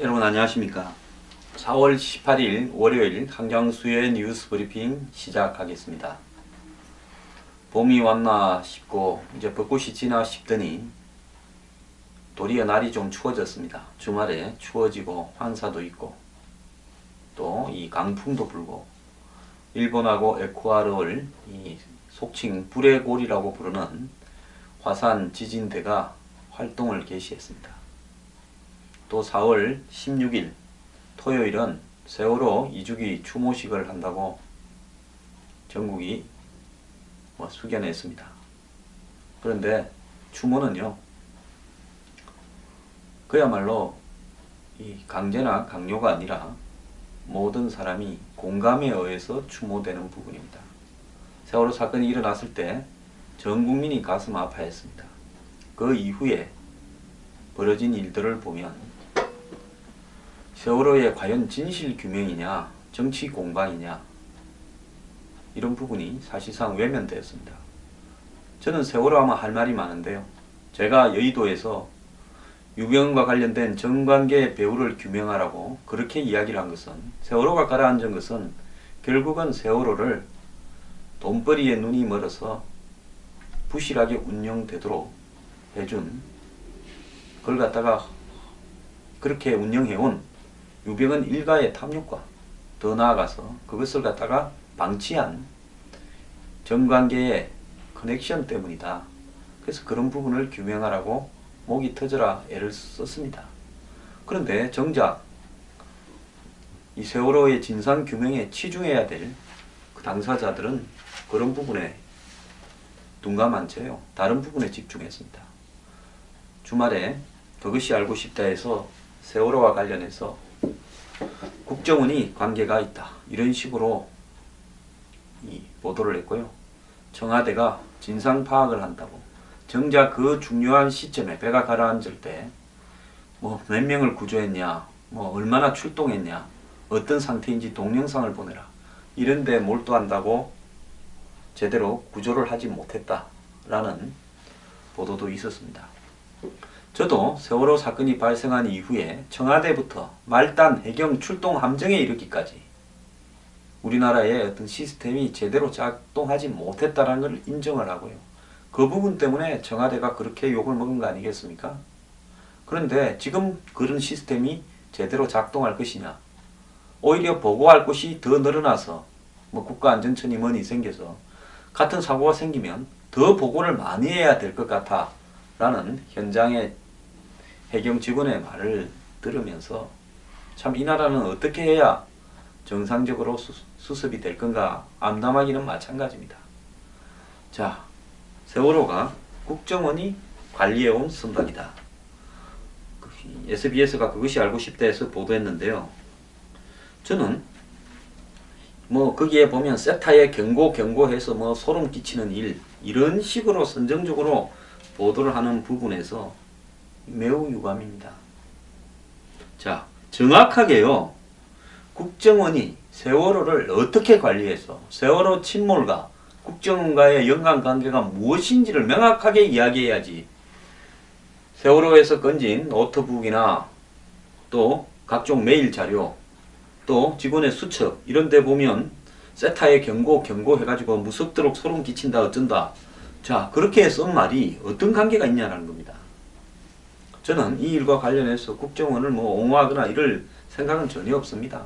여러분 안녕하십니까? 4월 18일 월요일 한경수의 뉴스 브리핑 시작하겠습니다. 봄이 왔나 싶고 이제 벚꽃이 지나 싶더니 도리어 날이 좀 추워졌습니다. 주말에 추워지고 황사도 있고 또 이 강풍도 불고 일본하고 에쿠아도르를 이 속칭 불의 골이라고 부르는 화산 지진대가 활동을 개시했습니다. 또 4월 16일 토요일은 세월호 2주기 추모식을 한다고 전국이 숙연했습니다. 그런데 추모는요, 그야말로 이 강제나 강요가 아니라 모든 사람이 공감에 의해서 추모되는 부분입니다. 세월호 사건이 일어났을 때 전 국민이 가슴 아파했습니다. 그 이후에 벌어진 일들을 보면 세월호의 과연 진실 규명이냐, 정치 공방이냐, 이런 부분이 사실상 외면되었습니다. 저는 세월호 하면 할 말이 많은데요. 제가 여의도에서 유병과 관련된 정관계 배후를 규명하라고 그렇게 이야기를 한 것은, 세월호가 가라앉은 것은 결국은 세월호를 돈벌이에 눈이 멀어서 부실하게 운영되도록 해준, 그걸 갖다가 그렇게 운영해온 유병은 일가의 탐욕과 더 나아가서 그것을 갖다가 방치한 정관계의 커넥션 때문이다. 그래서 그런 부분을 규명하라고 목이 터져라 애를 썼습니다. 그런데 정작 이 세월호의 진상 규명에 치중해야 될 그 당사자들은 그런 부분에 둔감한 채요, 다른 부분에 집중했습니다. 주말에 그것이 알고 싶다 해서 세월호와 관련해서 국정원이 관계가 있다, 이런 식으로 이 보도를 했고요. 청와대가 진상 파악을 한다고, 정작 그 중요한 시점에 배가 가라앉을 때 몇 명을 구조했냐, 얼마나 출동했냐, 어떤 상태인지 동영상을 보내라, 이런데 몰두한다고 제대로 구조를 하지 못했다라는 보도도 있었습니다. 저도 세월호 사건이 발생한 이후에 청와대부터 말단, 해경, 출동 함정에 이르기까지 우리나라의 어떤 시스템이 제대로 작동하지 못했다는 걸 인정을 하고요. 그 부분 때문에 청와대가 그렇게 욕을 먹은 거 아니겠습니까? 그런데 지금 그런 시스템이 제대로 작동할 것이냐, 오히려 보고할 곳이 더 늘어나서 국가안전처니 뭐니 생겨서 같은 사고가 생기면 더 보고를 많이 해야 될 것 같아 라는 현장의 해경 직원의 말을 들으면서 참 이 나라는 어떻게 해야 정상적으로 수습이 될 건가 암담하기는 마찬가지입니다. 자, 세월호가 국정원이 관리해온 선박이다. SBS가 그것이 알고 싶다 해서 보도했는데요. 저는 거기에 보면 세타에 경고해서 소름 끼치는 일, 이런 식으로 선정적으로 보도를 하는 부분에서 매우 유감입니다. 자, 정확하게요, 국정원이 세월호를 어떻게 관리해서 세월호 침몰과 국정원과의 연관관계가 무엇인지를 명확하게 이야기해야지, 세월호에서 건진 노트북이나 또 각종 메일 자료, 또 직원의 수첩, 이런 데 보면 세타에 경고해가지고 무섭도록 소름 끼친다 어쩐다, 자, 그렇게 쓴 말이 어떤 관계가 있냐는 겁니다. 저는 이 일과 관련해서 국정원을 옹호하거나 이럴 생각은 전혀 없습니다.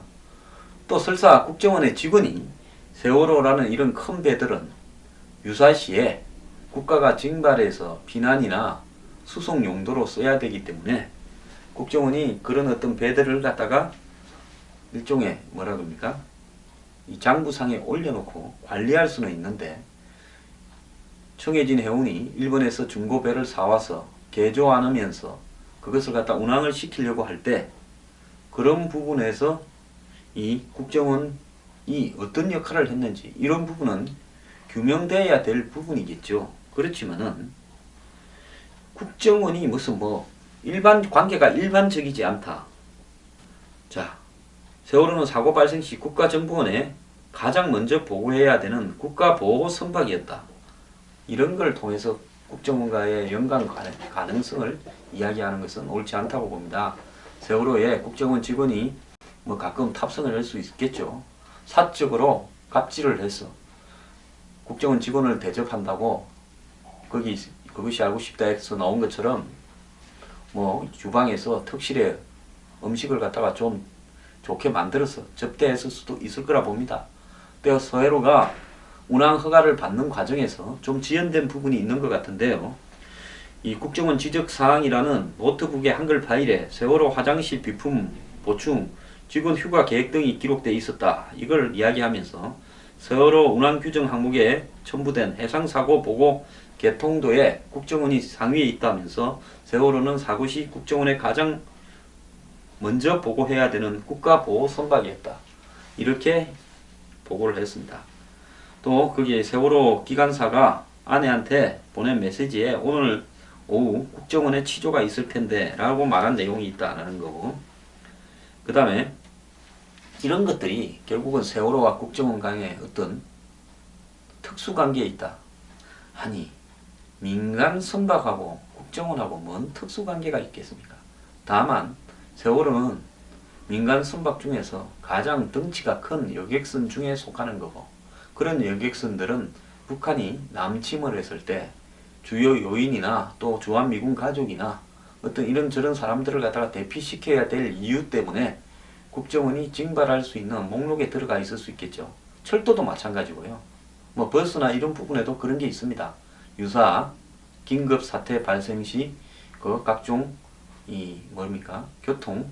또 설사 국정원의 직원이 세월호라는 이런 큰 배들은 유사시에 국가가 징발해서 비난이나 수송 용도로 써야 되기 때문에 국정원이 그런 어떤 배들을 갖다가 일종의 이 장부상에 올려놓고 관리할 수는 있는데, 청해진 해운이 일본에서 중고배를 사와서 개조 안 하면서 그것을 갖다 운항을 시키려고 할 때 그런 부분에서 이 국정원이 어떤 역할을 했는지, 이런 부분은 규명되어야 될 부분이겠죠. 그렇지만은 국정원이 무슨 일반 관계가 일반적이지 않다. 자, 세월호는 사고 발생 시 국가정보원에 가장 먼저 보고해야 되는 국가보호 선박이었다. 이런 걸 통해서 국정원과의 연관 가능성을 이야기하는 것은 옳지 않다고 봅니다. 세월호에 국정원 직원이 뭐 가끔 탑승을 할 수 있겠죠. 사적으로 갑질을 해서 국정원 직원을 대접한다고 그것이 알고 싶다 해서 나온 것처럼 뭐 주방에서 특실에 음식을 갖다가 좀 좋게 만들어서 접대했을 수도 있을 거라 봅니다. 또 세월호가 운항 허가를 받는 과정에서 좀 지연된 부분이 있는 것 같은데요. 이 국정원 지적사항이라는 노트북의 한글 파일에 세월호 화장실 비품 보충, 직원 휴가 계획 등이 기록되어 있었다. 이걸 이야기하면서 세월호 운항 규정 항목에 첨부된 해상사고 보고 개통도에 국정원이 상위에 있다면서 세월호는 사고 시 국정원에 가장 먼저 보고해야 되는 국가보호 선박이었다. 이렇게 보고를 했습니다. 또 거기에 세월호 기관사가 아내한테 보낸 메시지에 오늘 오후 국정원에 취조가 있을 텐데 라고 말한 내용이 있다라는 거고, 그 다음에 이런 것들이 결국은 세월호와 국정원 간의 어떤 특수관계에 있다. 아니, 민간 선박하고 국정원하고 뭔 특수관계가 있겠습니까? 다만 세월호는 민간 선박 중에서 가장 덩치가 큰 여객선 중에 속하는 거고, 그런 여객선들은 북한이 남침을 했을 때 주요 요인이나 또 주한미군 가족이나 어떤 이런저런 사람들을 갖다가 대피시켜야 될 이유 때문에 국정원이 징발할 수 있는 목록에 들어가 있을 수 있겠죠. 철도도 마찬가지고요. 뭐 버스나 이런 부분에도 그런 게 있습니다. 유사 긴급 사태 발생 시 그 각종 교통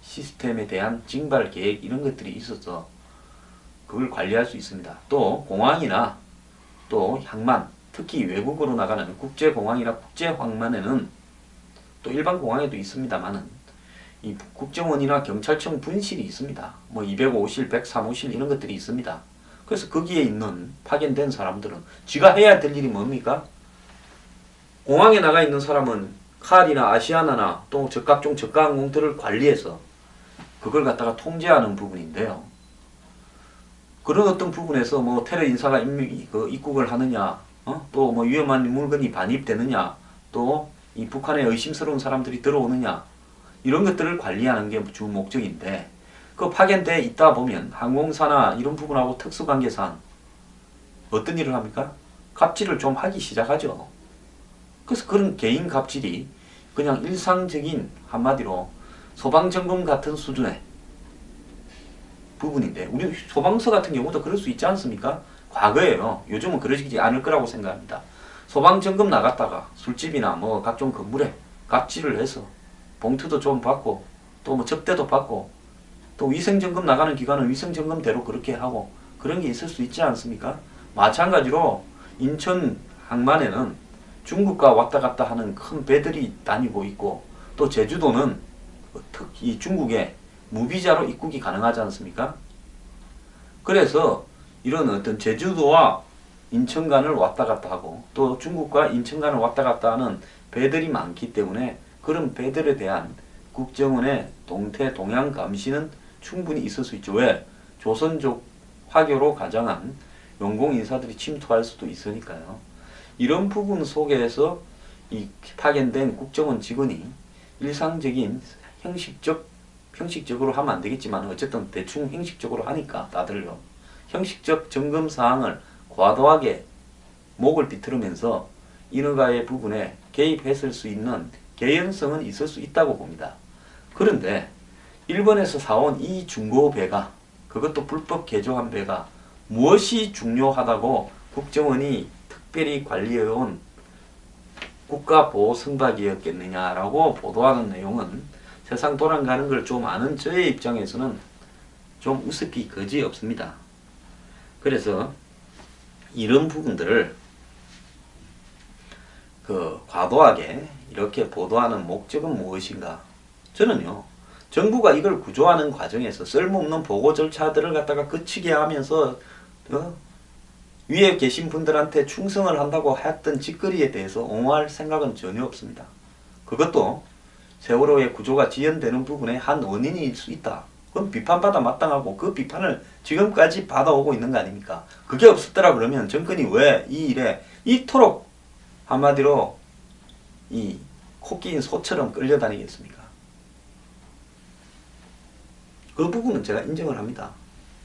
시스템에 대한 징발 계획 이런 것들이 있어서 그걸 관리할 수 있습니다. 또 공항이나 또 항만, 특히 외국으로 나가는 국제공항이나 국제항만에는 또 일반 공항에도 있습니다만은 이 국정원이나 경찰청 분실이 있습니다. 뭐 205실, 103호실 이런 것들이 있습니다. 그래서 거기에 있는 파견된 사람들은 지가 해야 될 일이 뭡니까? 공항에 나가 있는 사람은 칼이나 아시아나나 또 각종 저가항공들을 관리해서 그걸 갖다가 통제하는 부분인데요. 그런 어떤 부분에서 뭐 테러 인사가 입국을 하느냐, 또 뭐 위험한 물건이 반입되느냐, 또 이 북한에 의심스러운 사람들이 들어오느냐, 이런 것들을 관리하는 게 주 목적인데, 그 파견돼 있다 보면 항공사나 이런 부분하고 특수관계상 어떤 일을 합니까? 갑질을 좀 하기 시작하죠. 그래서 그런 개인 갑질이 그냥 일상적인 한마디로 소방점검 같은 수준의 부분인데, 우리 소방서 같은 경우도 그럴 수 있지 않습니까? 과거에요. 요즘은 그러지 않을 거라고 생각합니다. 소방점검 나갔다가 술집이나 뭐 각종 건물에 갑질을 해서 봉투도 좀 받고 또 뭐 접대도 받고 또 위생점검 나가는 기관은 위생점검대로 그렇게 하고 그런 게 있을 수 있지 않습니까? 마찬가지로 인천 항만에는 중국과 왔다 갔다 하는 큰 배들이 다니고 있고, 또 제주도는 특히 중국에 무비자로 입국이 가능하지 않습니까? 그래서 이런 어떤 제주도와 인천 간을 왔다 갔다 하고 또 중국과 인천 간을 왔다 갔다 하는 배들이 많기 때문에 그런 배들에 대한 국정원의 동태 동향 감시는 충분히 있을 수 있죠. 왜? 조선족 화교로 가장한 영공 인사들이 침투할 수도 있으니까요. 이런 부분 속에서 이 파견된 국정원 직원이 일상적인 형식적으로 하면 안 되겠지만 어쨌든 대충 형식적으로 하니까 다들요. 형식적 점검 사항을 과도하게 목을 비틀으면서 인허가의 부분에 개입했을 수 있는 개연성은 있을 수 있다고 봅니다. 그런데 일본에서 사온 이 중고 배가, 그것도 불법 개조한 배가 무엇이 중요하다고 국정원이 특별히 관리해온 국가보호 선박이었겠느냐라고 보도하는 내용은 세상 돌아가는 걸 좀 아는 저의 입장에서는 좀 우습기 거지 없습니다. 그래서 이런 부분들을 과도하게 이렇게 보도하는 목적은 무엇인가? 저는요, 정부가 이걸 구조하는 과정에서 쓸모없는 보고 절차들을 갖다가 거치게 하면서 위에 계신 분들한테 충성을 한다고 했던 짓거리에 대해서 옹호할 생각은 전혀 없습니다. 그것도 세월호의 구조가 지연되는 부분의 한 원인일 수 있다. 그건 비판받아 마땅하고 그 비판을 지금까지 받아오고 있는 거 아닙니까? 그게 없었더라 그러면 정권이 왜 이 일에 이토록 한마디로 이 코끼인 소처럼 끌려다니겠습니까? 그 부분은 제가 인정을 합니다.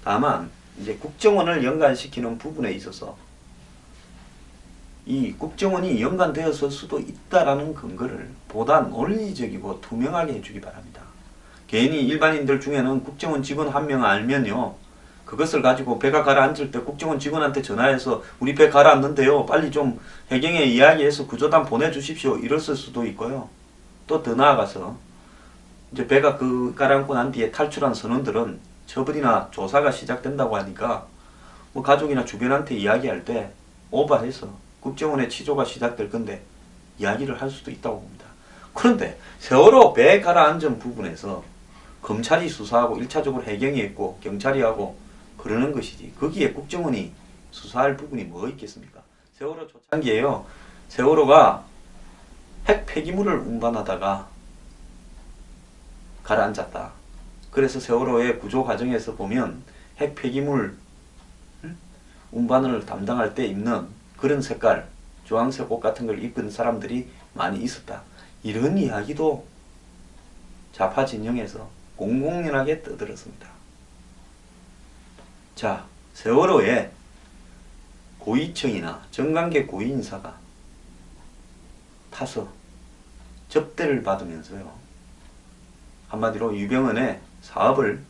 다만 이제 국정원을 연관시키는 부분에 있어서 이 국정원이 연관되었을 수도 있다라는 근거를 보다 논리적이고 투명하게 해주기 바랍니다. 괜히 일반인들 중에는 국정원 직원 한 명 알면요, 그것을 가지고 배가 가라앉을 때 국정원 직원한테 전화해서 우리 배 가라앉는데요, 빨리 좀 해경에 이야기해서 구조단 보내주십시오, 이랬을 수도 있고요. 또 더 나아가서 이제 배가 가라앉고 난 뒤에 탈출한 선원들은 처벌이나 조사가 시작된다고 하니까 뭐 가족이나 주변한테 이야기할 때 오버해서 국정원의 취조가 시작될 건데 이야기를 할 수도 있다고 봅니다. 그런데 세월호 배 가라앉은 부분에서 검찰이 수사하고 1차적으로 해경이 했고 경찰이 하고 그러는 것이지, 거기에 국정원이 수사할 부분이 뭐 있겠습니까? 세월호 초창기에요, 세월호가 핵 폐기물을 운반하다가 가라앉았다. 그래서 세월호의 구조 과정에서 보면 핵 폐기물 운반을 담당할 때 입는 그런 색깔, 주황색 옷 같은 걸 입은 사람들이 많이 있었다. 이런 이야기도 좌파 진영에서 공공연하게 떠들었습니다. 자, 세월호에 고위층이나 정관계 고위인사가 타서 접대를 받으면서요, 한마디로 유병헌의 사업을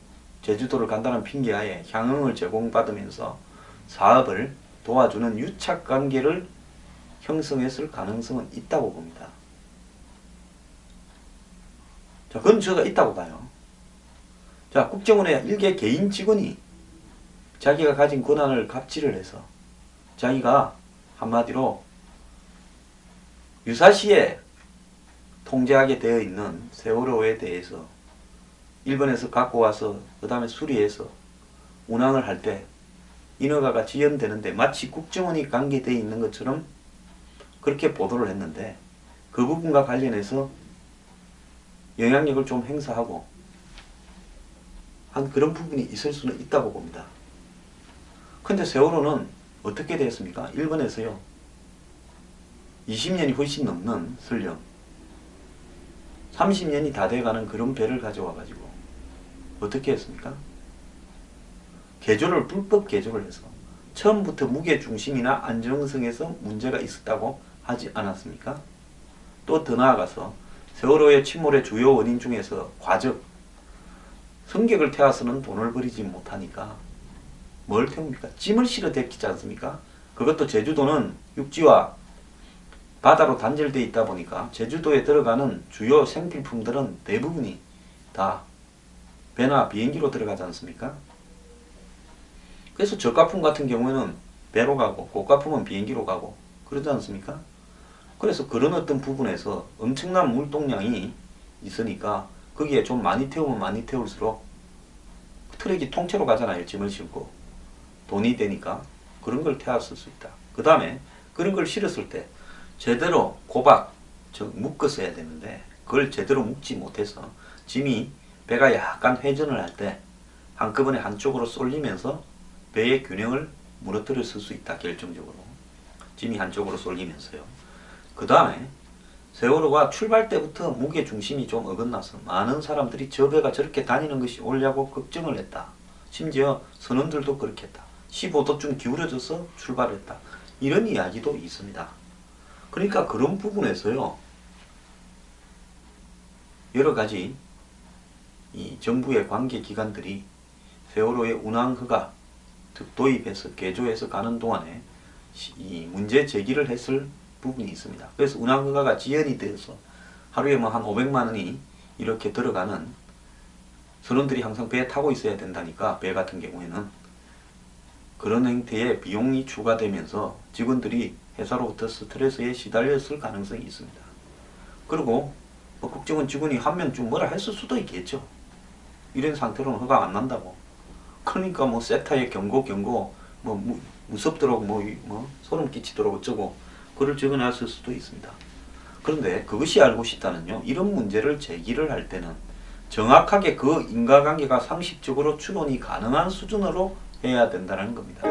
제주도를 간다는 핑계하에 향응을 제공받으면서 사업을 도와주는 유착관계를 형성했을 가능성은 있다고 봅니다. 자, 그건 제가 있다고 봐요. 자, 국정원의 일개 개인 직원이 자기가 가진 권한을 갑질을 해서 자기가 한마디로 유사시에 통제하게 되어 있는 세월호에 대해서 일본에서 갖고 와서 그 다음에 수리해서 운항을 할 때 인허가가 지연되는데 마치 국정원이 관계되어 있는 것처럼 그렇게 보도를 했는데, 그 부분과 관련해서 영향력을 좀 행사하고 한 그런 부분이 있을 수는 있다고 봅니다. 근데 세월호는 어떻게 되었습니까? 일본에서요, 20년이 훨씬 넘는 설령 30년이 다 돼가는 그런 배를 가져와 가지고 어떻게 했습니까? 개조를 불법 개조를 해서 처음부터 무게 중심이나 안정성에서 문제가 있었다고 하지 않았습니까? 또 더 나아가서 세월호의 침몰의 주요 원인 중에서 과적, 승객을 태워서는 돈을 버리지 못하니까 뭘 태웁니까? 짐을 실어 댔지 않습니까? 그것도 제주도는 육지와 바다로 단절되어 있다 보니까 제주도에 들어가는 주요 생필품들은 대부분이 다 배나 비행기로 들어가지 않습니까? 그래서 저가품 같은 경우에는 배로 가고 고가품은 비행기로 가고 그러지 않습니까? 그래서 그런 어떤 부분에서 엄청난 물동량이 있으니까 거기에 좀 많이 태우면 많이 태울수록 트럭이 통째로 가잖아요. 짐을 싣고 돈이 되니까 그런 걸 태웠을 수 있다. 그 다음에 그런 걸 실었을 때 제대로 고박, 즉 묶었어야 되는데 그걸 제대로 묶지 못해서 짐이 배가 약간 회전을 할 때 한꺼번에 한쪽으로 쏠리면서 배의 균형을 무너뜨렸을 수 있다. 결정적으로 짐이 한쪽으로 쏠리면서요. 그 다음에 세월호가 출발 때부터 무게 중심이 좀 어긋나서 많은 사람들이 저 배가 저렇게 다니는 것이 옳냐고 걱정을 했다. 심지어 선원들도 그렇게 했다. 15도쯤 기울어져서 출발했다. 이런 이야기도 있습니다. 그러니까 그런 부분에서요, 여러 가지 이 정부의 관계기관들이 세월호의 운항허가 도입해서 개조해서 가는 동안에 이 문제 제기를 했을 부분이 있습니다. 그래서 운항허가가 지연이 되어서 하루에 뭐 한 500만 원이 이렇게 들어가는, 선원들이 항상 배에 타고 있어야 된다니까 배 같은 경우에는 그런 형태의 비용이 추가되면서 직원들이 회사로부터 스트레스에 시달렸을 가능성이 있습니다. 그리고 뭐 국정원 직원이 한 명쯤 뭐라 했을 수도 있겠죠. 이런 상태로는 허가 안 난다고. 그러니까 뭐 세타의 경고 뭐 무섭도록 뭐 소름 끼치도록 어쩌고 글을 적어놨을 수도 있습니다. 그런데 그것이 알고 싶다는요, 이런 문제를 제기를 할 때는 정확하게 그 인과관계가 상식적으로 추론이 가능한 수준으로 해야 된다는 겁니다.